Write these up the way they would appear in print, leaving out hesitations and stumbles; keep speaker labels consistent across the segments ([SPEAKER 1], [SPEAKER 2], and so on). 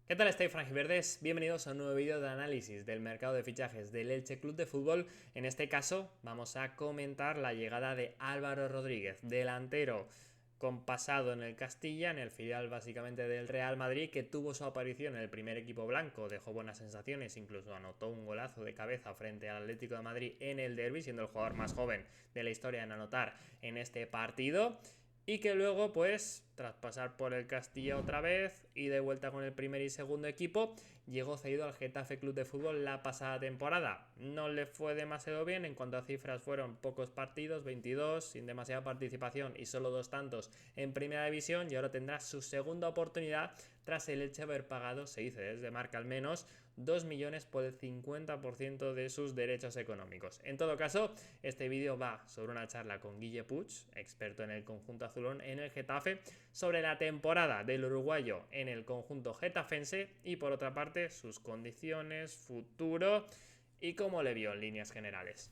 [SPEAKER 1] ¿Qué tal estáis, franjiverdes? Bienvenidos a un nuevo vídeo de análisis del mercado de fichajes del Elche Club de Fútbol. En este caso vamos a comentar la llegada de Álvaro Rodríguez, delantero con pasado en el Castilla, en el filial básicamente del Real Madrid, que tuvo su aparición en el primer equipo blanco, dejó buenas sensaciones, incluso anotó un golazo de cabeza frente al Atlético de Madrid en el derbi, siendo el jugador más joven de la historia en anotar en este partido. Y que luego, pues, tras pasar por el Castilla otra vez y de vuelta con el primer y segundo equipo, llegó cedido al Getafe Club de Fútbol la pasada temporada. No le fue demasiado bien, en cuanto a cifras fueron pocos partidos, 22, sin demasiada participación y solo 2 tantos en primera división, y ahora tendrá su segunda oportunidad tras el hecho de haber pagado, se dice desde Marca al menos, 2 millones por el 50% de sus derechos económicos. En todo caso, este vídeo va sobre una charla con Guille Puig, experto en el conjunto azulón en el Getafe, sobre la temporada del uruguayo en el conjunto getafense y, por otra parte, sus condiciones, futuro y cómo le vio en líneas generales.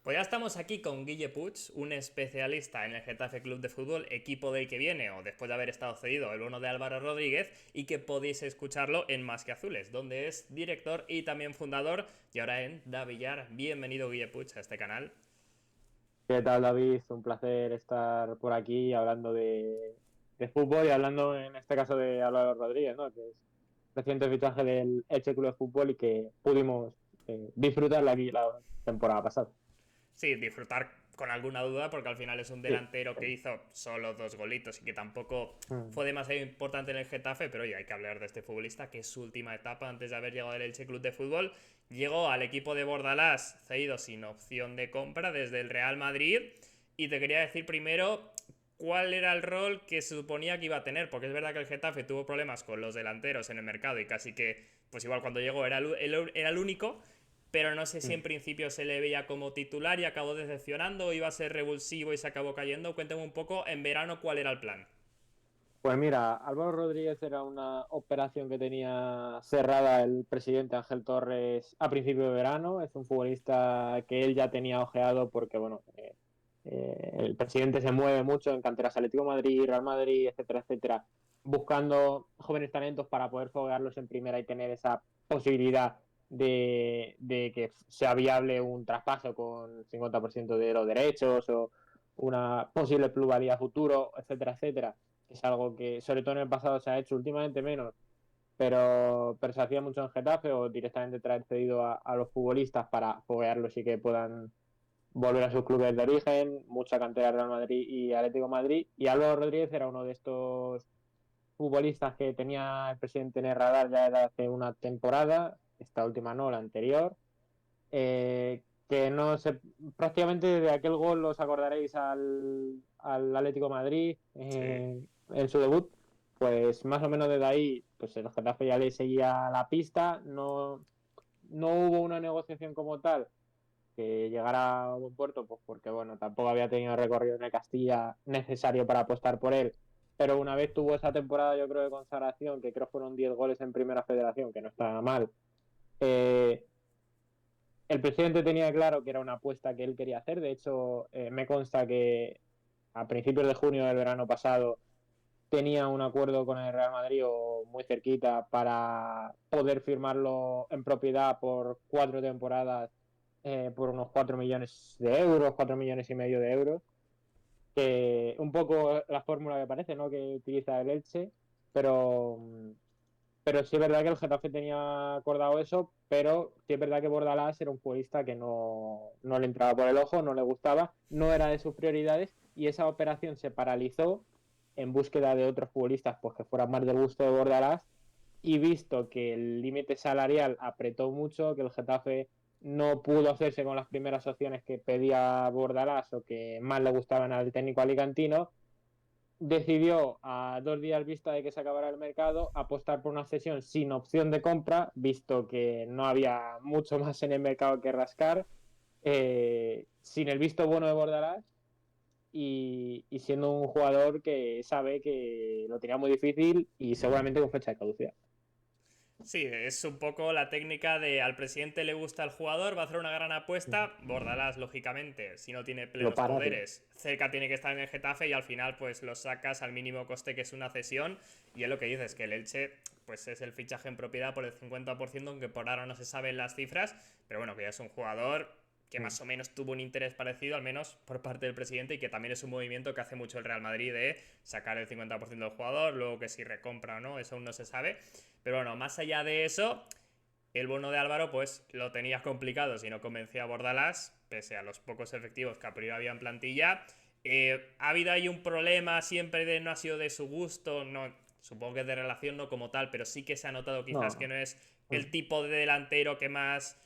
[SPEAKER 1] Pues ya estamos aquí con Guille Puig, un especialista en el Getafe Club de Fútbol, equipo del que viene, o después de haber estado cedido, el bono de Álvaro Rodríguez, y que podéis escucharlo en Más que Azules, donde es director y también fundador, y ahora en Da Villar. Bienvenido, Guille Puig, a este canal.
[SPEAKER 2] ¿Qué tal, David? Un placer estar por aquí hablando de fútbol y hablando en este caso de Álvaro Rodríguez, ¿no? Que es reciente fichaje del Elche Club de Fútbol y que pudimos disfrutarla aquí la temporada pasada.
[SPEAKER 1] Sí, disfrutar con alguna duda, porque al final es un
[SPEAKER 2] Sí.
[SPEAKER 1] delantero que hizo solo 2 golitos y que tampoco
[SPEAKER 2] Mm.
[SPEAKER 1] fue demasiado importante en el Getafe, pero oye, hay que hablar de este futbolista, que es su última etapa antes de haber llegado al Elche Club de Fútbol. Llegó al equipo de Bordalás cedido sin opción de compra desde el Real Madrid, y te quería decir primero cuál era el rol que se suponía que iba a tener, porque es verdad que el Getafe tuvo problemas con los delanteros en el mercado y casi que, pues igual cuando llegó era el único, pero no sé si en
[SPEAKER 2] Mm.
[SPEAKER 1] principio se le veía como titular y acabó decepcionando, o iba a ser revulsivo y se acabó cayendo. Cuéntame un poco en verano cuál era el plan.
[SPEAKER 2] Pues mira, Álvaro Rodríguez era una operación que tenía cerrada el presidente Ángel Torres a principio de verano. Es un futbolista que él ya tenía ojeado porque, bueno, el presidente se mueve mucho en canteras Atlético de Madrid, Real Madrid, etcétera, etcétera, buscando jóvenes talentos para poder foguearlos en primera y tener esa posibilidad de que sea viable un traspaso con 50% de los derechos o una posible plusvalía futuro, etcétera, etcétera, que es algo que sobre todo en el pasado se ha hecho, últimamente menos, pero se hacía mucho en Getafe o directamente traer cedido a los futbolistas para foguearlos y que puedan volver a sus clubes de origen, mucha cantera de Real Madrid y Atlético de Madrid. Y Álvaro Rodríguez era uno de estos futbolistas que tenía el presidente en el radar ya desde hace una temporada, esta última no, la anterior, que no se, prácticamente de aquel gol os acordaréis al Atlético de Madrid
[SPEAKER 1] Sí.
[SPEAKER 2] en su debut, pues más o menos desde ahí pues el Getafe ya le seguía la pista, no hubo una negociación como tal que llegara a buen puerto, pues porque bueno, tampoco había tenido recorrido en el Castilla necesario para apostar por él, pero una vez tuvo esa temporada yo creo de consagración, que creo fueron 10 goles en Primera Federación, que no estaba mal, eh, el presidente tenía claro que era una apuesta que él quería hacer. De hecho, me consta que a principios de junio del verano pasado tenía un acuerdo con el Real Madrid o muy cerquita para poder firmarlo en propiedad por 4 temporadas, por unos 4 millones de euros, 4,5 millones de euros, que un poco la fórmula que parece, ¿no? Que utiliza el Elche, pero pero sí es verdad que el Getafe tenía acordado eso, pero sí es verdad que Bordalás era un futbolista que no le entraba por el ojo, no le gustaba, no era de sus prioridades y esa operación se paralizó en búsqueda de otros futbolistas pues, que fueran más del gusto de Bordalás, y visto que el límite salarial apretó mucho, que el Getafe no pudo hacerse con las primeras opciones que pedía Bordalás o que más le gustaban al técnico alicantino, decidió, a 2 días vista de que se acabara el mercado, apostar por una cesión sin opción de compra, visto que no había mucho más en el mercado que rascar, sin el visto bueno de Bordalás y siendo un jugador que sabe que lo tenía muy difícil y seguramente con fecha de caducidad.
[SPEAKER 1] Sí, es un poco la técnica de al presidente le gusta el jugador, va a hacer una gran apuesta, Bordalás, lógicamente, si no tiene
[SPEAKER 2] Lo
[SPEAKER 1] plenos
[SPEAKER 2] para, tío.
[SPEAKER 1] poderes, cerca tiene que estar en el Getafe y al final pues lo sacas al mínimo coste que es una cesión y es lo que dices, que el Elche pues es el fichaje en propiedad por el 50%, aunque por ahora no se saben las cifras, pero bueno, que ya es un jugador que más o menos tuvo un interés parecido, al menos por parte del presidente, y que también es un movimiento que hace mucho el Real Madrid de sacar el 50% del jugador, luego que si recompra o no, eso aún no se sabe. Pero bueno, más allá de eso, el bono de Álvaro pues lo tenía complicado si no convencía a Bordalás, pese a los pocos efectivos que a priori había en plantilla. Ha habido ahí un problema siempre de no ha sido de su gusto, no, supongo que de relación no como tal, pero sí que se ha notado quizás que
[SPEAKER 2] No,
[SPEAKER 1] no es el tipo de delantero que más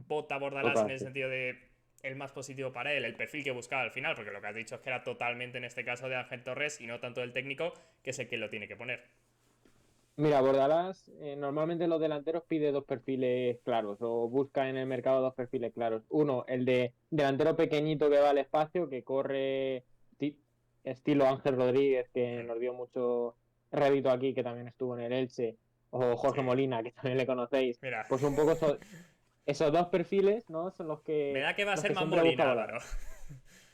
[SPEAKER 1] vota Bordalás en
[SPEAKER 2] total,
[SPEAKER 1] el
[SPEAKER 2] sí.
[SPEAKER 1] sentido de el más positivo para él, el perfil que buscaba al final, porque lo que has dicho es que era totalmente en este caso de Ángel Torres y no tanto del técnico, que es el que lo tiene que poner.
[SPEAKER 2] Mira, Bordalás, normalmente los delanteros pide dos perfiles claros o busca en el mercado dos perfiles claros. Uno, el de delantero pequeñito que va al espacio, que corre estilo Ángel Rodríguez, que
[SPEAKER 1] Hmm.
[SPEAKER 2] nos dio mucho rédito aquí, que también estuvo en el Elche, o
[SPEAKER 1] Sí,
[SPEAKER 2] Jorge Molina, que también le conocéis.
[SPEAKER 1] mira,
[SPEAKER 2] Pues un poco esos dos perfiles, ¿no? Son
[SPEAKER 1] me da que va a
[SPEAKER 2] los
[SPEAKER 1] ser
[SPEAKER 2] que
[SPEAKER 1] más
[SPEAKER 2] siempre busca
[SPEAKER 1] Molina,
[SPEAKER 2] Bordalás.
[SPEAKER 1] Álvaro.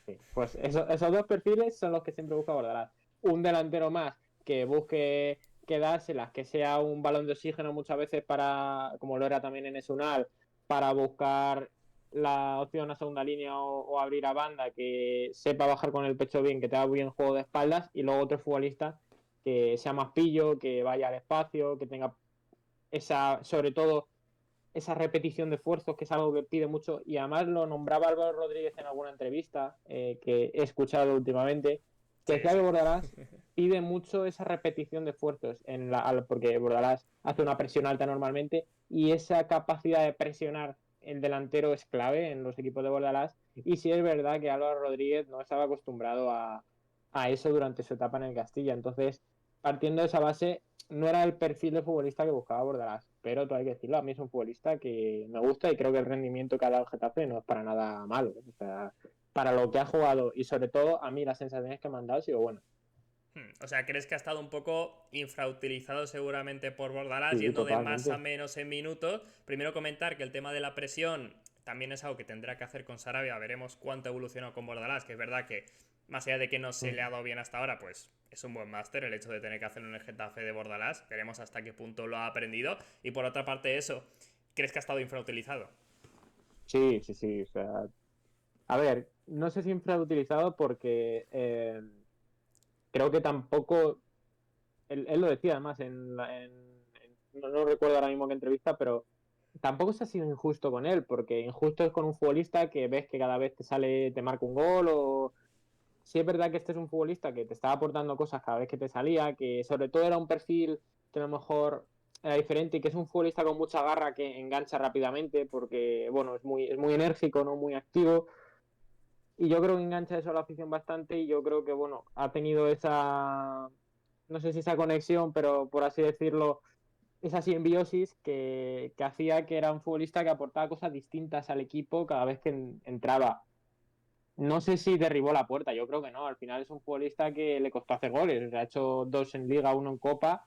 [SPEAKER 2] Sí, pues esos dos perfiles son los que siempre busca Bordalás. Un delantero más que busque quedárselas, que sea un balón de oxígeno muchas veces para, como lo era también en Esunal, para buscar la opción a segunda línea o abrir a banda, que sepa bajar con el pecho bien, que tenga bien juego de espaldas, y luego otro futbolista que sea más pillo, que vaya al espacio, que tenga esa, sobre todo esa repetición de esfuerzos, que es algo que pide mucho, y además lo nombraba Álvaro Rodríguez en alguna entrevista que he escuchado últimamente, que
[SPEAKER 1] Sí,
[SPEAKER 2] decía
[SPEAKER 1] sí.
[SPEAKER 2] que Bordalás pide mucho esa repetición de esfuerzos, porque Bordalás hace una presión alta normalmente, y esa capacidad de presionar el delantero es clave en los equipos de Bordalás, y sí es verdad que Álvaro Rodríguez no estaba acostumbrado a eso durante su etapa en el Castilla, entonces partiendo de esa base no era el perfil de futbolista que buscaba Bordalás, pero todo hay que decirlo, a mí es un futbolista que me gusta y creo que el rendimiento que ha dado el Getafe no es para nada malo. O sea, para lo que ha jugado y sobre todo a mí las sensaciones que me han dado han sido buenas.
[SPEAKER 1] O sea, ¿crees que ha estado un poco infrautilizado seguramente por Bordalás,
[SPEAKER 2] Sí,
[SPEAKER 1] yendo de más a
[SPEAKER 2] totalmente.
[SPEAKER 1] menos en minutos? Primero comentar que el tema de la presión también es algo que tendrá que hacer con Sarabia. Veremos cuánto ha evolucionado con Bordalás, que es verdad que más allá de que no se le ha dado bien hasta ahora, pues es un buen máster el hecho de tener que hacerlo en el Getafe de Bordalás. Veremos hasta qué punto lo ha aprendido. Y por otra parte eso, ¿crees que ha estado infrautilizado?
[SPEAKER 2] Sí, sí, sí. O sea, a ver, no sé si infrautilizado porque creo que tampoco, él lo decía además no recuerdo ahora mismo qué entrevista, pero tampoco se ha sido injusto con él, porque injusto es con un futbolista que ves que cada vez te sale, te marca un gol o sí es verdad que este es un futbolista que te estaba aportando cosas cada vez que te salía, que sobre todo era un perfil que a lo mejor era diferente y que es un futbolista con mucha garra que engancha rápidamente porque, bueno, es muy enérgico, ¿no? Muy activo. Y yo creo que engancha eso a la afición bastante y yo creo que, bueno, ha tenido esa, no sé si esa conexión, pero por así decirlo, esa simbiosis que hacía que era un futbolista que aportaba cosas distintas al equipo cada vez que entraba. No sé si derribó la puerta, yo creo que no. Al final es un futbolista que le costó hacer goles. O sea, ha hecho dos en Liga, uno en Copa.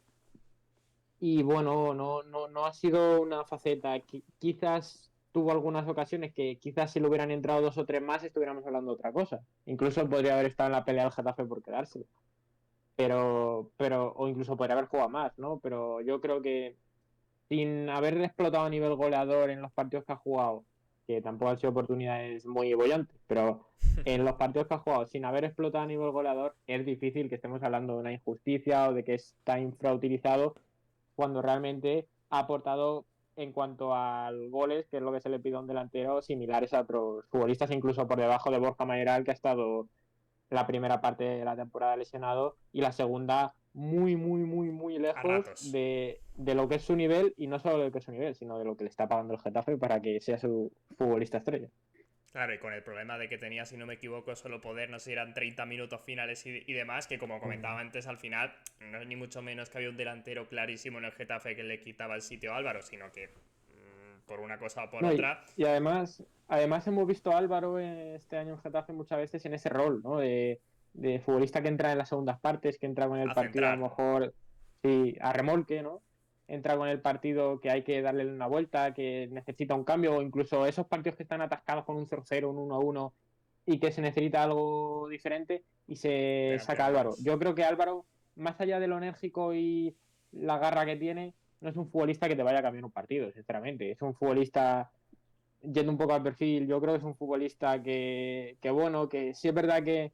[SPEAKER 2] Y bueno, no ha sido una faceta. Quizás tuvo algunas ocasiones que quizás si le hubieran entrado dos o tres más estuviéramos hablando de otra cosa. Incluso podría haber estado en la pelea del Getafe por quedarse. O incluso podría haber jugado más, ¿no? Pero yo creo que sin haber explotado a nivel goleador en los partidos que ha jugado, que tampoco han sido oportunidades muy bollantes, pero en los partidos que ha jugado, sin haber explotado a nivel goleador, es difícil que estemos hablando de una injusticia o de que está infrautilizado cuando realmente ha aportado en cuanto a goles, que es lo que se le pide a un delantero, similares a otros futbolistas, incluso por debajo de Borja Mayoral, que ha estado la primera parte de la temporada lesionado y la segunda muy, muy, muy, muy
[SPEAKER 1] A
[SPEAKER 2] lejos
[SPEAKER 1] ratos.
[SPEAKER 2] de lo que es su nivel y no solo de lo que es su nivel, sino de lo que le está pagando el Getafe para que sea su futbolista estrella.
[SPEAKER 1] Claro, y con el problema de que tenía, si no me equivoco, solo poder, no sé si eran 30 minutos finales y demás, que como comentaba antes, al final no es ni mucho menos que había un delantero clarísimo en el Getafe que le quitaba el sitio a Álvaro, sino que por una cosa o por
[SPEAKER 2] No,
[SPEAKER 1] otra.
[SPEAKER 2] y además hemos visto a Álvaro este año en Getafe muchas veces en ese rol, ¿no? De futbolista que entra en las segundas partes, que entra con el
[SPEAKER 1] A
[SPEAKER 2] partido a
[SPEAKER 1] centrar.
[SPEAKER 2] lo mejor sí, a remolque, ¿no? entra con el partido que hay que darle una vuelta, que necesita un cambio, o incluso esos partidos que están atascados con un 0-0, un 1-1 y que se necesita algo diferente y se
[SPEAKER 1] Te
[SPEAKER 2] saca a Álvaro.
[SPEAKER 1] cambias.
[SPEAKER 2] Yo creo que Álvaro, más allá de lo enérgico y la garra que tiene, no es un futbolista que te vaya a cambiar un partido, sinceramente. Es un futbolista, yendo un poco al perfil, yo creo que es un futbolista que bueno, que sí es verdad que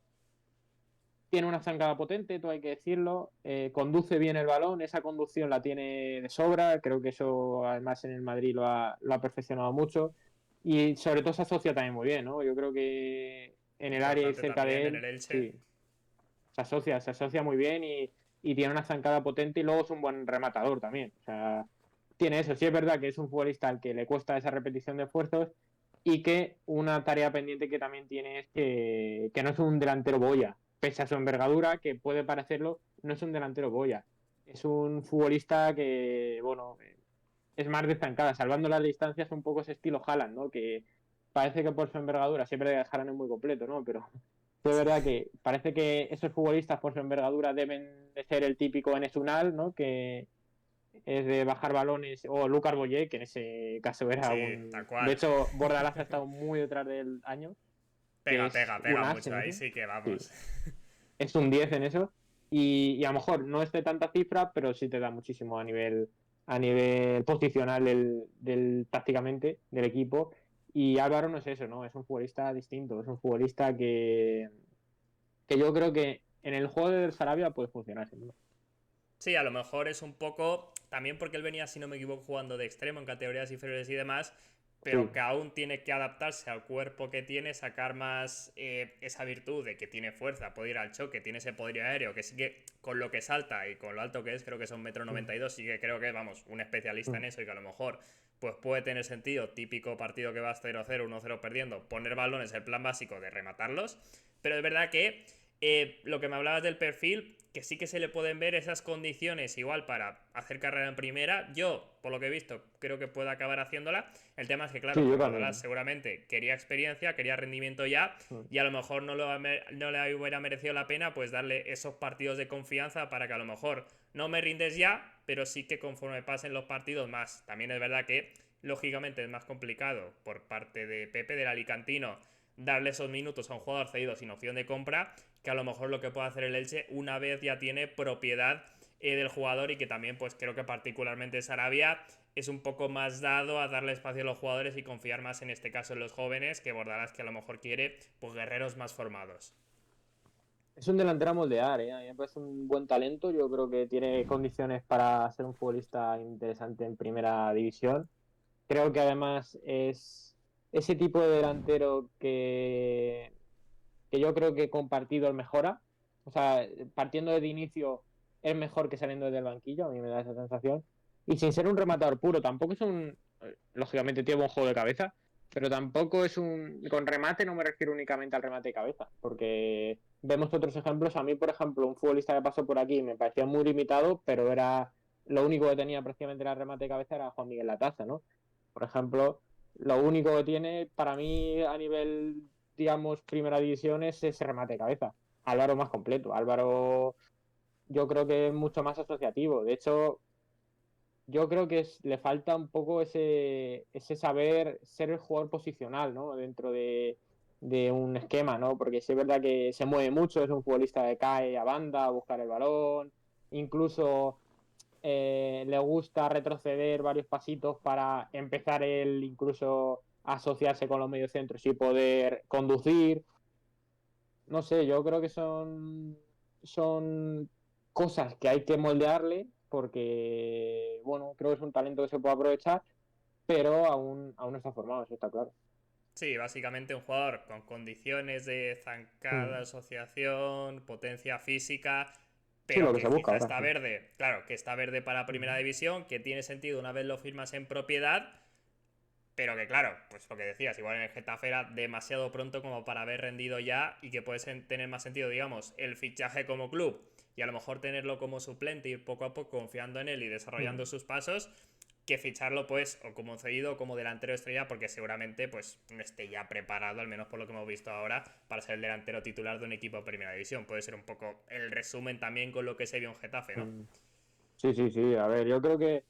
[SPEAKER 2] tiene una zancada potente, todo hay que decirlo, conduce bien el balón, esa conducción la tiene de sobra, creo que eso además en el Madrid lo ha perfeccionado mucho y sobre todo se asocia también muy bien, ¿no? Yo creo que en el área y
[SPEAKER 1] Importante
[SPEAKER 2] cerca de
[SPEAKER 1] también en
[SPEAKER 2] él,
[SPEAKER 1] el Elche.
[SPEAKER 2] sí, se asocia muy bien y tiene una zancada potente y luego es un buen rematador también, o sea, tiene eso, sí es verdad que es un futbolista al que le cuesta esa repetición de esfuerzos y que una tarea pendiente que también tiene es que no es un delantero boya, pese a su envergadura, que puede parecerlo, no es un delantero boya. Es un futbolista que, bueno, es más de zancada, salvando las distancias un poco ese estilo Haaland, ¿no? Que parece que por su envergadura, siempre que Haaland es muy completo, ¿no? Pero es verdad que parece que esos futbolistas por su envergadura deben de ser el típico Enes Unal, ¿no? Que es de bajar balones, o Lucas Boyé, que en ese caso era
[SPEAKER 1] Sí, tal
[SPEAKER 2] un... De
[SPEAKER 1] cual.
[SPEAKER 2] hecho, Bordalás ha estado muy detrás del año, que
[SPEAKER 1] Pega,
[SPEAKER 2] es
[SPEAKER 1] pega,
[SPEAKER 2] un
[SPEAKER 1] pega
[SPEAKER 2] as
[SPEAKER 1] mucho.
[SPEAKER 2] en
[SPEAKER 1] Ahí
[SPEAKER 2] eso.
[SPEAKER 1] sí que
[SPEAKER 2] Sí,
[SPEAKER 1] vamos.
[SPEAKER 2] es un 10 en eso. Y a lo mejor no es de tanta cifra, pero sí te da muchísimo a nivel posicional tácticamente del equipo. Y Álvaro no es eso, ¿no? Es un futbolista distinto, es un futbolista que yo creo que en el juego del Sarabia puede funcionar, sin duda.
[SPEAKER 1] Sí, a lo mejor es un poco. También porque él venía, si no me equivoco, jugando de extremo en categorías inferiores y demás. Pero
[SPEAKER 2] Sí,
[SPEAKER 1] que aún tiene que adaptarse al cuerpo que tiene, sacar más esa virtud de que tiene fuerza, puede ir al choque, tiene ese poder aéreo, que sí que con lo que salta y con lo alto que es, creo que son 1,92 m, sí que creo que es, vamos, un especialista en eso y que a lo mejor pues puede tener sentido, típico partido que vas 0-0, 1-0 perdiendo, poner balones, el plan básico de rematarlos, pero es verdad que lo que me hablabas del perfil, que sí que se le pueden ver esas condiciones igual para hacer carrera en primera. Yo, por lo que he visto, creo que puede acabar haciéndola. El tema es que,
[SPEAKER 2] sí,
[SPEAKER 1] claro, que
[SPEAKER 2] yo
[SPEAKER 1] Bordalás
[SPEAKER 2] también.
[SPEAKER 1] seguramente quería experiencia, quería rendimiento ya, y a lo mejor no le hubiera merecido la pena pues darle esos partidos de confianza para que a lo mejor no me rindes ya, pero sí que conforme pasen los partidos más. También es verdad que, lógicamente, es más complicado por parte de Pepe, del Alicantino, darle esos minutos a un jugador cedido sin opción de compra, que a lo mejor lo que puede hacer el Elche una vez ya tiene propiedad del jugador, y que también pues creo que particularmente Sarabia es un poco más dado a darle espacio a los jugadores y confiar más en este caso en los jóvenes, que Bordalás, que a lo mejor quiere pues guerreros más formados.
[SPEAKER 2] Es un delantero a moldear, ¿eh? A mí me parece un buen talento. Yo creo que tiene condiciones para ser un futbolista interesante en primera división. Creo que además es ese tipo de delantero que yo creo que compartido él mejora. O sea, partiendo de inicio es mejor que saliendo desde el banquillo, a mí me da esa sensación. Y sin ser un rematador puro, tampoco es un... Lógicamente tiene buen juego de cabeza, pero tampoco es un... Con remate no me refiero únicamente al remate de cabeza, porque vemos otros ejemplos. A mí, por ejemplo, un futbolista que pasó por aquí me parecía muy limitado, pero era... Lo único que tenía prácticamente era el remate de cabeza era Juan Miguel Lataza, ¿no? Por ejemplo, lo único que tiene para mí a nivel, digamos, primera división es ese remate de cabeza. Álvaro más completo. Álvaro yo creo que es mucho más asociativo. De hecho, yo creo que le falta un poco ese saber ser el jugador posicional, ¿no? Dentro de un esquema, ¿no? Porque sí es verdad que se mueve mucho, es un futbolista que cae a banda a buscar el balón, incluso le gusta retroceder varios pasitos para empezar él incluso a asociarse con los mediocentros y poder conducir. No sé, yo creo que son cosas que hay que moldearle porque, bueno, creo que es un talento que se puede aprovechar, pero aún no está formado, eso está claro.
[SPEAKER 1] Sí, básicamente un jugador con condiciones de zancada,
[SPEAKER 2] Mm.
[SPEAKER 1] asociación, potencia física,
[SPEAKER 2] Sí,
[SPEAKER 1] pero
[SPEAKER 2] lo que
[SPEAKER 1] que
[SPEAKER 2] se busca
[SPEAKER 1] quizá
[SPEAKER 2] ahora,
[SPEAKER 1] está
[SPEAKER 2] sí.
[SPEAKER 1] verde. Claro, que está verde para primera
[SPEAKER 2] Ujú.
[SPEAKER 1] división, que tiene sentido una vez lo firmas en propiedad, pero que claro, pues lo que decías, igual en el Getafe era demasiado pronto como para haber rendido ya, y que puede tener más sentido, digamos, el fichaje como club y a lo mejor tenerlo como suplente, ir poco a poco confiando en él y desarrollando
[SPEAKER 2] Mm.
[SPEAKER 1] sus pasos, que ficharlo pues o como cedido o como delantero estrella, porque seguramente pues no esté ya preparado, al menos por lo que hemos visto ahora, para ser el delantero titular de un equipo de primera división. Puede ser un poco el resumen también con lo que se vio en Getafe, ¿no?
[SPEAKER 2] Mm. Sí, sí, sí. A ver, yo creo que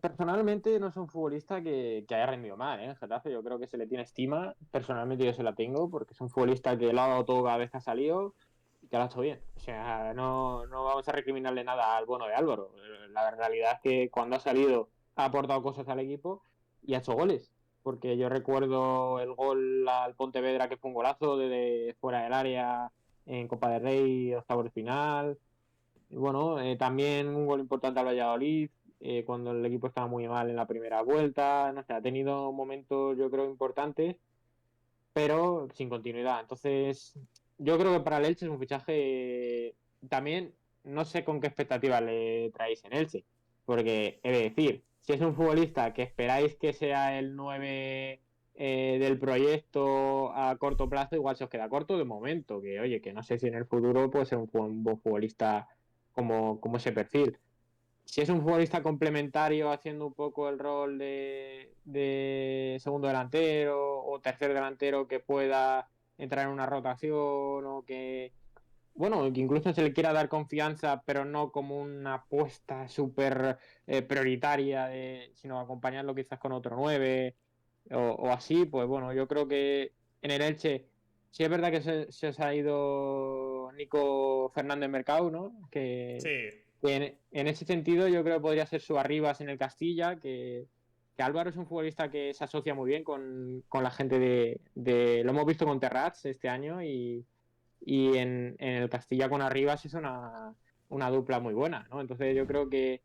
[SPEAKER 2] Personalmente no es un futbolista que haya rendido mal, ¿eh? En Getafe yo creo que se le tiene estima. Personalmente yo se la tengo porque es un futbolista que lo ha dado todo cada vez que ha salido y que lo ha hecho bien. O sea, no vamos a recriminarle nada al bueno de Álvaro. La realidad es que cuando ha salido ha aportado cosas al equipo y ha hecho goles. Porque yo recuerdo el gol al Pontevedra que fue un golazo desde fuera del área en Copa del Rey, octavos de final. Y bueno, también un gol importante al Valladolid, cuando el equipo estaba muy mal en la primera vuelta. No sé, ha tenido momentos, yo creo, importantes, pero sin continuidad. Entonces, yo creo que para el Elche es un fichaje. También no sé con qué expectativas le traéis en Elche, porque he de decir, si es un futbolista que esperáis que sea el 9 del proyecto a corto plazo, igual se os queda corto de momento, que oye, que no sé si en el futuro puede ser un buen futbolista como ese perfil. Si es un futbolista complementario haciendo un poco el rol de segundo delantero o tercer delantero que pueda entrar en una rotación o que, bueno, que incluso se le quiera dar confianza, pero no como una apuesta súper prioritaria, sino acompañarlo quizás con otro 9 o así, pues bueno, yo creo que en el Elche sí es verdad que se os ha ido Nico Fernández Mercado, ¿no?
[SPEAKER 1] Sí.
[SPEAKER 2] Que en ese sentido yo creo que podría ser su Arribas en el Castilla, que Álvaro es un futbolista que se asocia muy bien con la gente lo hemos visto con Terrats este año y en el Castilla con Arribas es una dupla muy buena, ¿no? Entonces yo creo que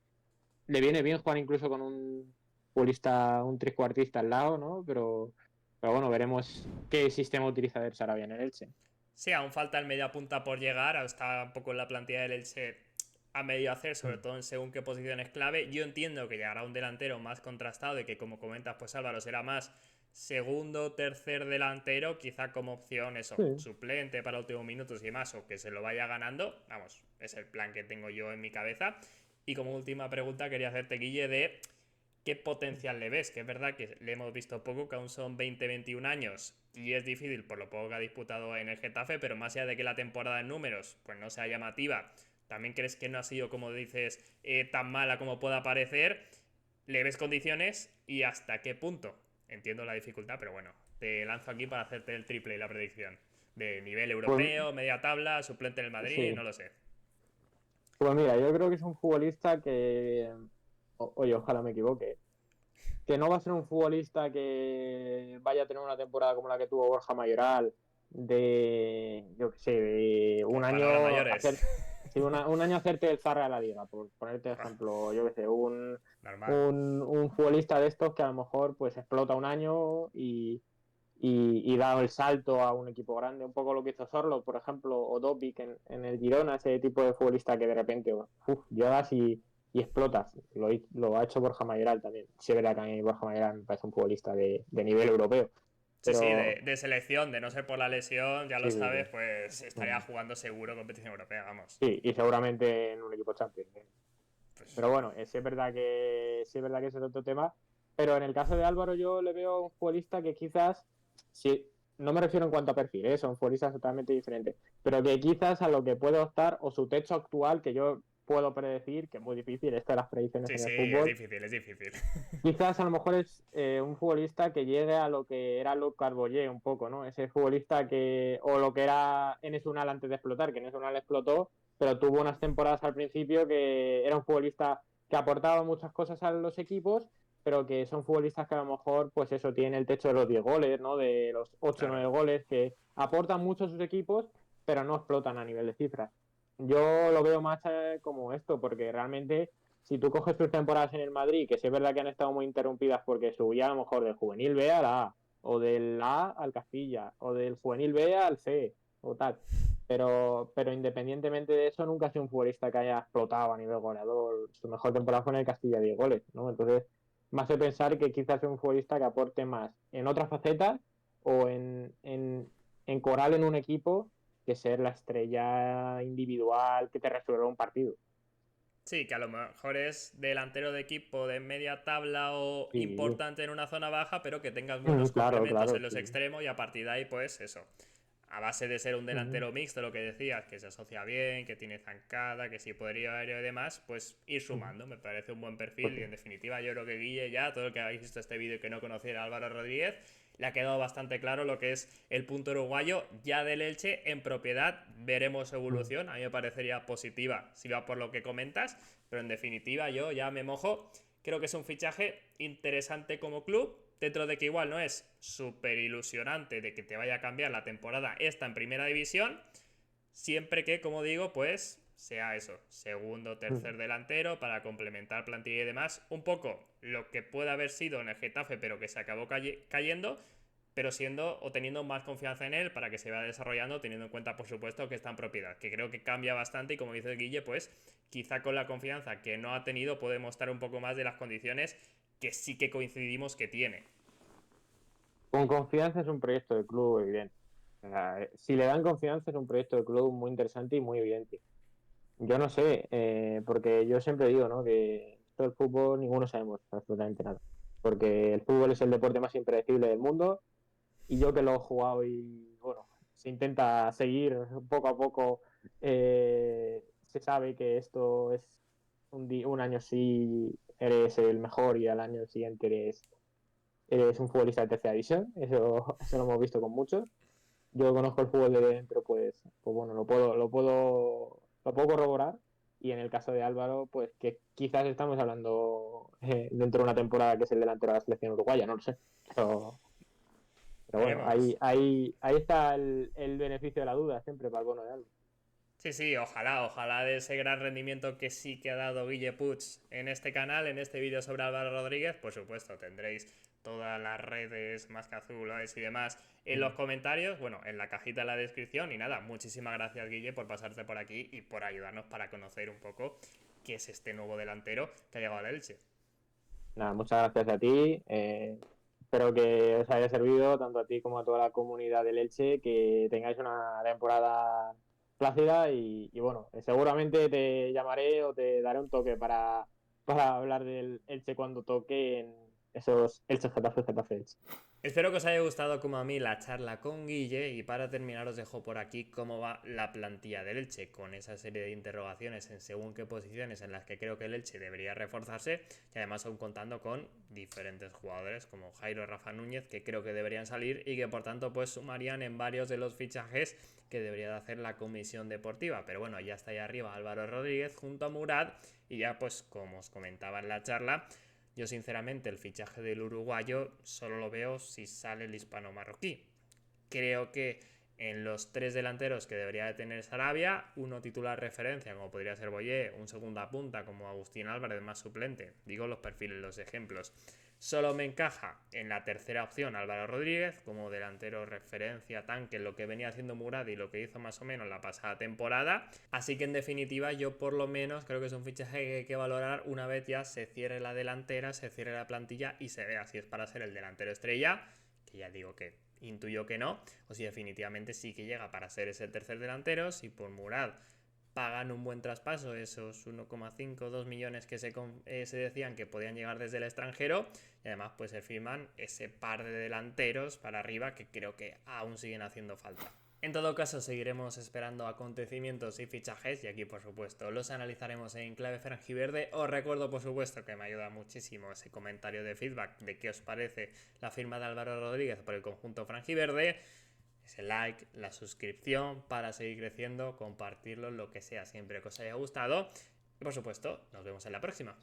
[SPEAKER 2] le viene bien jugar incluso con un futbolista, un trescuartista al lado, ¿no? Pero bueno, veremos qué sistema utiliza el Sarabia en el Elche.
[SPEAKER 1] Sí, aún falta el media punta por llegar, está un poco en la plantilla del Elche a medio hacer, sobre todo en según qué posiciones clave. Yo entiendo que llegará un delantero más contrastado y que, como comentas, pues Álvaro será más segundo, tercer delantero, quizá como opción eso,
[SPEAKER 2] Sí.
[SPEAKER 1] suplente para últimos minutos y demás, o que se lo vaya ganando. Vamos, es el plan que tengo yo en mi cabeza. Y como última pregunta quería hacerte, Guille, de qué potencial le ves, que es verdad que le hemos visto poco, que aún son 20-21 años y es difícil por lo poco que ha disputado en el Getafe, pero más allá de que la temporada en números pues no sea llamativa, también crees que no ha sido, como dices, tan mala como pueda parecer, le ves condiciones y hasta qué punto. Entiendo la dificultad, pero bueno, te lanzo aquí para hacerte el triple y la predicción. De nivel
[SPEAKER 2] Pues
[SPEAKER 1] europeo, media tabla, suplente en el Madrid, no
[SPEAKER 2] sí.
[SPEAKER 1] lo sé.
[SPEAKER 2] Pues mira, yo creo que es un futbolista que, oye, ojalá me equivoque, que no va a ser un futbolista que vaya a tener una temporada como la que tuvo Borja Mayoral, yo qué sé, de un
[SPEAKER 1] Por palabras
[SPEAKER 2] año
[SPEAKER 1] mayores.
[SPEAKER 2] sí, un año hacerte el zarra de la liga, por ponerte ejemplo, yo qué sé,
[SPEAKER 1] Normal.
[SPEAKER 2] un futbolista de estos que a lo mejor pues explota un año y da el salto a un equipo grande, un poco lo que hizo Sorlo, por ejemplo, o Dobic en el Girona, ese tipo de futbolista que de repente llegas y explotas. Lo ha hecho Borja Mayoral también. Sí, es verdad que a mí Borja Mayoral me parece un futbolista de nivel europeo,
[SPEAKER 1] Sí, sí,
[SPEAKER 2] pero
[SPEAKER 1] de selección, de no ser por la lesión, ya lo
[SPEAKER 2] sí, sí,
[SPEAKER 1] sabes,
[SPEAKER 2] sí.
[SPEAKER 1] pues estaría jugando seguro competición europea, vamos.
[SPEAKER 2] Sí, y seguramente en un equipo Champions.
[SPEAKER 1] Pues
[SPEAKER 2] Pero bueno, sí es verdad que ese es otro tema. Pero en el caso de Álvaro, yo le veo un futbolista que quizás, sí, no me refiero en cuanto a perfil, son futbolistas totalmente diferentes, pero que quizás a lo que puede optar o su techo actual, que yo puedo predecir, que es muy difícil, esto de las predicciones
[SPEAKER 1] sí,
[SPEAKER 2] en
[SPEAKER 1] sí,
[SPEAKER 2] el
[SPEAKER 1] es
[SPEAKER 2] fútbol,
[SPEAKER 1] difícil, es difícil.
[SPEAKER 2] quizás a lo mejor es un futbolista que llegue a lo que era Luc Carbollé un poco, ¿no? Ese futbolista o lo que era Enes Unal antes de explotar, que Enes Unal explotó, pero tuvo unas temporadas al principio que era un futbolista que aportaba muchas cosas a los equipos, pero que son futbolistas que a lo mejor, pues eso, tienen el techo de los 10 goles, ¿no? De los 8 o
[SPEAKER 1] Claro.
[SPEAKER 2] 9 goles, que aportan mucho a sus equipos, pero no explotan a nivel de cifras. Yo lo veo más como esto, porque realmente si tú coges tus temporadas en el Madrid, que sí es verdad que han estado muy interrumpidas porque subía a lo mejor del juvenil B a la A, o del A al Castilla, o del juvenil B al C, o tal. Pero independientemente de eso, nunca ha sido un futbolista que haya explotado a nivel goleador. Su mejor temporada fue en el Castilla, 10 goles, ¿no? Entonces, me hace pensar que quizás es un futbolista que aporte más en otras facetas o en coral en un equipo que ser la estrella individual que te resuelva un partido.
[SPEAKER 1] Sí, que a lo mejor es delantero de equipo de media tabla o
[SPEAKER 2] Sí,
[SPEAKER 1] importante en una zona baja, pero que tengas buenos
[SPEAKER 2] claro,
[SPEAKER 1] complementos
[SPEAKER 2] claro,
[SPEAKER 1] en los
[SPEAKER 2] sí.
[SPEAKER 1] extremos y a partir de ahí, pues eso, a base de ser un delantero mixto, lo que decías, que se asocia bien, que tiene zancada, que sí podría aéreo y demás, pues ir sumando, me parece un buen perfil. Y en definitiva yo creo que Guille, ya todo el que habéis visto este vídeo y que no conociera a Álvaro Rodríguez, le ha quedado bastante claro lo que es el punto uruguayo ya del Elche en propiedad. Veremos su evolución, a mí me parecería positiva si va por lo que comentas, pero en definitiva yo ya me mojo. Creo que es un fichaje interesante como club, dentro de que igual no es súper ilusionante de que te vaya a cambiar la temporada esta en primera división, siempre que, como digo, pues sea eso, segundo o tercer delantero para complementar plantilla y demás, un poco lo que puede haber sido en el Getafe, pero que se acabó cayendo, pero siendo o teniendo más confianza en él para que se vaya desarrollando, teniendo en cuenta, por supuesto, que está en propiedad, que creo que cambia bastante y, como dice Guille, pues quizá con la confianza que no ha tenido puede mostrar un poco más de las condiciones que sí que coincidimos que tiene.
[SPEAKER 2] Con confianza es un proyecto de club evidente. O sea, si le dan confianza es un proyecto de club muy interesante y muy evidente. Yo no sé, porque yo siempre digo, ¿no? Que todo el fútbol ninguno sabemos absolutamente nada. Porque el fútbol es el deporte más impredecible del mundo y yo que lo he jugado y bueno, se intenta seguir poco a poco, se sabe que esto es un año sí eres el mejor y al año siguiente eres un futbolista de tercera división, eso lo hemos visto con muchos. Yo conozco el fútbol de dentro, pues bueno, lo puedo corroborar. Y en el caso de Álvaro, pues que quizás estamos hablando dentro de una temporada que es el delantero de la selección uruguaya, no lo sé. Pero bueno,
[SPEAKER 1] Veremos.
[SPEAKER 2] ahí está el beneficio de la duda siempre para el bono de Álvaro.
[SPEAKER 1] Sí, sí, ojalá de ese gran rendimiento que sí que ha dado Guille Puig en este canal, en este vídeo sobre Álvaro Rodríguez. Por supuesto, tendréis todas las redes más que azules y demás en los comentarios, bueno, en la cajita de la descripción. Y nada, muchísimas gracias, Guille, por pasarte por aquí y por ayudarnos para conocer un poco qué es este nuevo delantero que ha llegado al Elche.
[SPEAKER 2] Nada, muchas gracias a ti. Espero que os haya servido tanto a ti como a toda la comunidad del Elche, que tengáis una temporada plácida y bueno, seguramente te llamaré o te daré un toque para hablar del Elche cuando toque en esos Elche Getafe Getafe Elche.
[SPEAKER 1] Espero que os haya gustado como a mí la charla con Guille, y para terminar os dejo por aquí cómo va la plantilla del Elche, con esa serie de interrogaciones en según qué posiciones en las que creo que el Elche debería reforzarse, y además aún contando con diferentes jugadores como Jairo, Rafa Núñez, que creo que deberían salir y que por tanto pues sumarían en varios de los fichajes que debería de hacer la comisión deportiva. Pero bueno, ya está ahí arriba Álvaro Rodríguez junto a Murad, y ya pues como os comentaba en la charla, yo sinceramente el fichaje del uruguayo solo lo veo si sale el hispano-marroquí. Creo que en los tres delanteros que debería de tener Sarabia, uno titular referencia como podría ser Boyé, un segunda punta como Agustín Álvarez más suplente, digo los perfiles, los ejemplos. Solo me encaja en la tercera opción Álvaro Rodríguez como delantero referencia, tanque, lo que venía haciendo Murad y lo que hizo más o menos la pasada temporada. Así que en definitiva yo por lo menos creo que es un fichaje que hay que valorar una vez ya se cierre la delantera, se cierre la plantilla y se vea si es para ser el delantero estrella, que ya digo que intuyo que no, o si definitivamente sí que llega para ser ese tercer delantero. Si por Murad pagan un buen traspaso, esos 1,5 2 millones que se decían que podían llegar desde el extranjero, y además pues se firman ese par de delanteros para arriba que creo que aún siguen haciendo falta. En todo caso, seguiremos esperando acontecimientos y fichajes, y aquí por supuesto los analizaremos en clave franjiverde. Os recuerdo por supuesto que me ayuda muchísimo ese comentario de feedback de qué os parece la firma de Álvaro Rodríguez por el conjunto franjiverde, ese like, la suscripción para seguir creciendo, compartirlo, lo que sea, siempre que os haya gustado. Y por supuesto, nos vemos en la próxima.